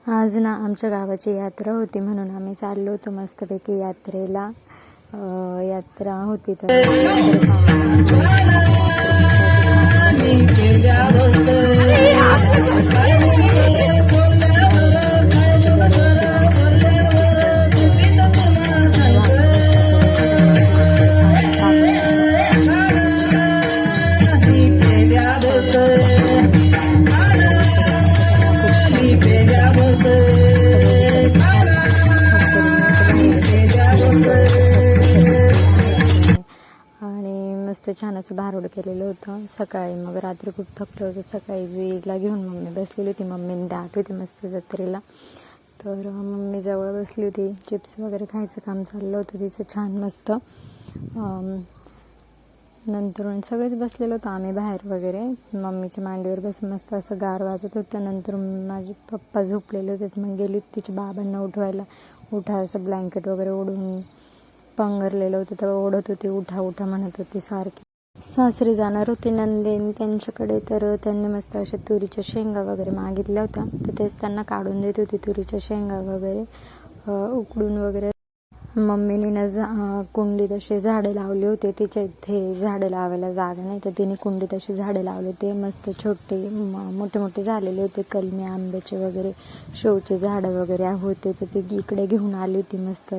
आज ना आमच्या गावाची यात्रा होती म्हणून आम्ही चाललो होतो मस्तपैकी यात्रेला. यात्रा होती तर आणि मस्त छान असं भारूड केलेलं होतं. सकाळी मग रात्री खूप थकलं होतं. सकाळी जुईला घेऊन मम्मी बसलेली होती. मम्मीने दाट होती मस्त जत्रेला, तर मम्मी जवळ बसली होती. चिप्स वगैरे खायचं काम चाललं होतं तिचं छान मस्त. नंतर सगळेच बसलेलो होतो आम्ही बाहेर वगैरे. मम्मीच्या मांडीवर बसून मस्त असं गार वाजत होतं. नंतर माझे पप्पा झोपलेले होते, मग गेली तिच्या बाबांना उठवायला. उठा असं ब्लँकेट वगैरे ओढून पंगरलेलं होतं तेव्हा ओढत होती. उठा उठा म्हणत होती सारखी. सासरी जाणार होती नंदेन त्यांच्याकडे, तर त्यांनी मस्त अशा तुरीच्या शेंगा वगैरे मागितल्या होत्या, तर तेच त्यांना काढून देत होती. तुरीच्या शेंगा वगैरे उकडून वगैरे. मम्मीने ना कुंडीत असे झाडे लावले होते. तिच्या इथे झाडं लावायला जागा नाही, तर तिने कुंडीत असे झाडे लावले होते. मस्त छोटे मोठे मोठे झालेले होते. कलमी आंब्याचे वगैरे शोचे झाडं वगैरे होते, तर ती इकडे घेऊन आली होती मस्त.